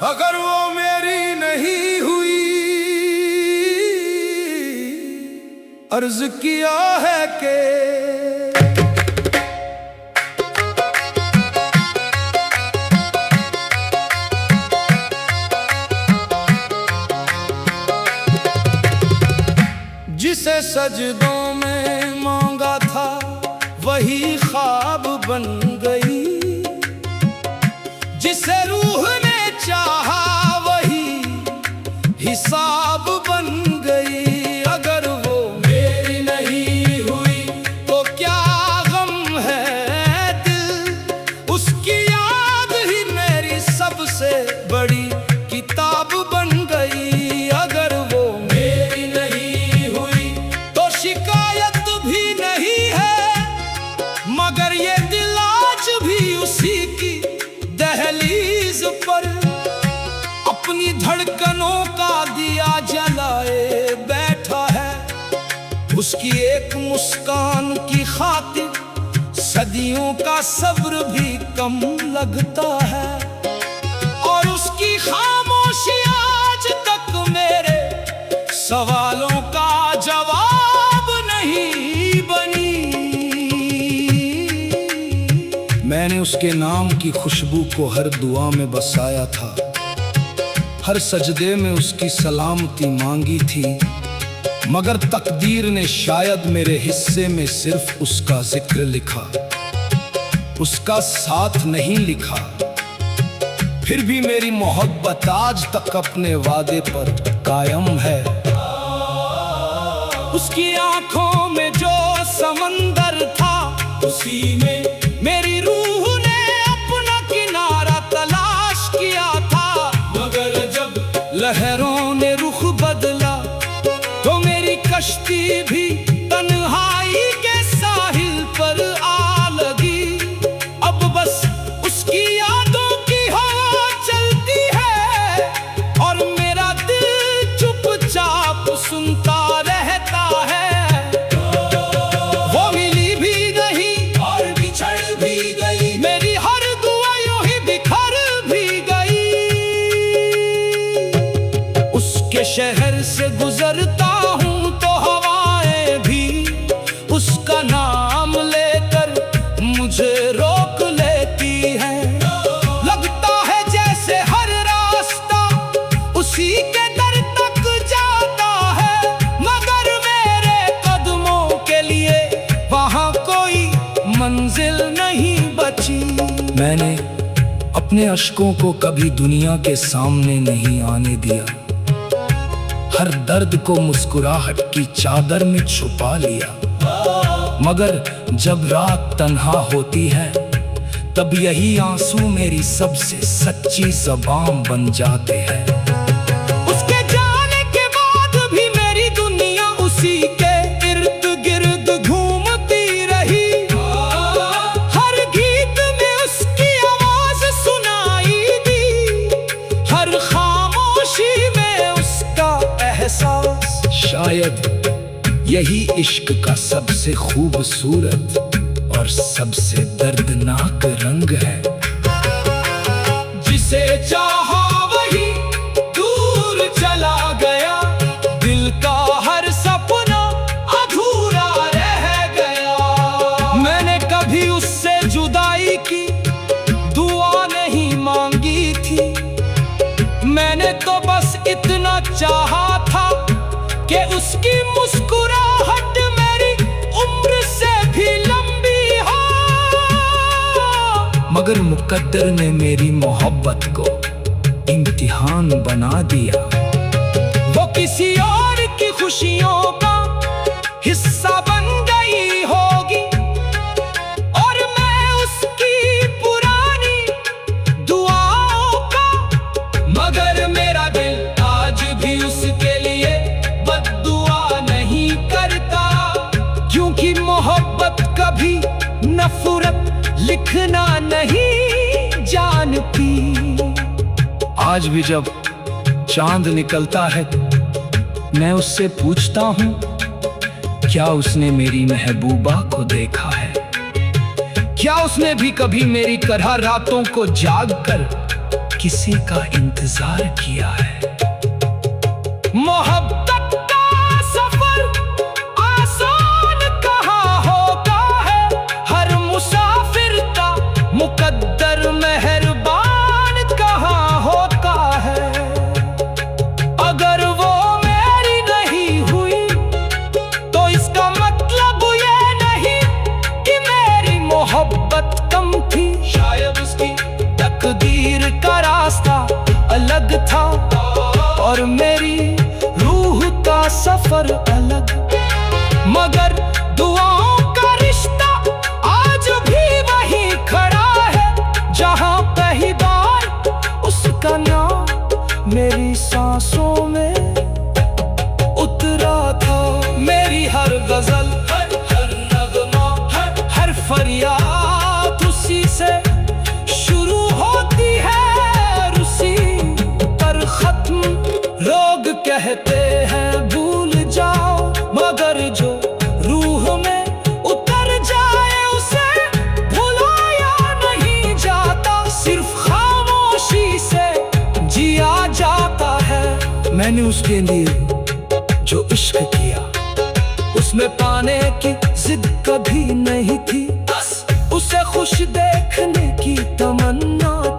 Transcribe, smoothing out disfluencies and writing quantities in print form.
अगर वो मेरी नहीं हुई, अर्ज किया है कि जिसे सजदों में मांगा था वही ख्वाब बन गई, जिसे रूह ने चाहा वही हिसाब बन गई। अगर वो मेरी नहीं हुई तो क्या गम है दिल, उसकी याद ही मेरी सबसे बड़ी किताब बन गई। अगर वो मेरी नहीं हुई तो शिकायत भी नहीं है, मगर ये दिल आज भी उसी की दहलीज पर अपनी धड़कनों का दिया जलाए बैठा है। उसकी एक मुस्कान की खातिर सदियों का सब्र भी कम लगता है, और उसकी खामोशी आज तक मेरे सवालों का जवाब नहीं बनी। मैंने उसके नाम की खुशबू को हर दुआ में बसाया था, हर सजदे में उसकी सलामती मांगी थी, मगर तकदीर ने शायद मेरे हिस्से में सिर्फ उसका जिक्र लिखा, उसका साथ नहीं लिखा। फिर भी मेरी मोहब्बत आज तक अपने वादे पर कायम है। उसकी आंखों में जो समंदर था, उसी में मेरी रूह ने अपना किनारा तलाश किया था, मगर जब लहरों ने रुख बदला तो मेरी कश्ती भी तन्हाई के साहिल पर आ लगी। अब बस उसकी यादों की हवा चलती है और मेरा दिल चुपचाप सुनता रहता है। वो मिली भी नहीं और बिछड़ भी गई, मेरी हर दुआ यूं ही बिखर भी गई। उसके शहर से गुजरता हूँ तो हवाएं भी उसका नाम लेकर मुझे रोक लेती हैं। लगता है जैसे हर रास्ता उसी के दर तक जाता है, मगर मेरे कदमों के लिए वहाँ कोई मंजिल नहीं बची। मैंने अपने अश्कों को कभी दुनिया के सामने नहीं आने दिया, हर दर्द को मुस्कुराहट की चादर में छुपा लिया, मगर जब रात तन्हा होती है तब यही आंसू मेरी सबसे सच्ची ज़बान बन जाते हैं। उसके जाने के बाद भी मेरी दुनिया उसी के इर्द गिर्द घूमती रही, हर गीत में उसकी आवाज सुनाई दी, हर खामोशी में उसका एहसास। शायद यही इश्क का सबसे खूबसूरत और सबसे दर्दनाक रंग है। जिसे चाहा वही दूर चला गया, दिल का हर सपना अधूरा रह गया। मैंने कभी उससे जुदाई की दुआ नहीं मांगी थी, मैंने तो बस इतना चाहा था कि उसकी मुस्कुराहट मेरी उम्र से भी लंबी हो। मगर मुकद्दर ने मेरी मोहब्बत को इम्तिहान बना दिया। वो किसी और की खुशियों का हिस्सा बन गई होगी, और मैं उसकी पुरानी दुआओं का, मगर मेरा दिल आज भी उसके लिए बद्दुआ नहीं करता, क्योंकि मोहब्बत कभी नफरत लिखना नहीं जानती। आज भी जब चांद निकलता है मैं उससे पूछता हूँ क्या उसने मेरी महबूबा को देखा है? क्या उसने भी कभी मेरी तरह रातों को जाग कर किसी का इंतजार किया है? मोहब्बत का सफर आसान कहाँ होता है, हर मुसाफिर का मुकद्दर मेहरबान कहाँ होता है। अगर वो मेरी नहीं हुई तो इसका मतलब ये नहीं कि मेरी मोहब्बत कम थी। शायद उसकी तकदीर का रास्ता अलग था और मेरी रूह का सफर अलग। मगर दुआओं का रिश्ता आज भी वहीं खड़ा है, जहां पहली बार उसका नाम मेरी सांसों में उतरा था। मेरी हर गजल, हर नगमा, हर फरियाद उसी से शुरू होती है और उसी पर खत्म। लोग कहते हैं भूल जाओ, मगर जो रूह में उतर जाए उसे भुलाया नहीं जाता, सिर्फ खामोशी से जिया जाता है। मैंने उसके लिए जो इश्क किया उसमें पाने की जिद कभी नहीं थी, बस उसे खुश देखने की तमन्ना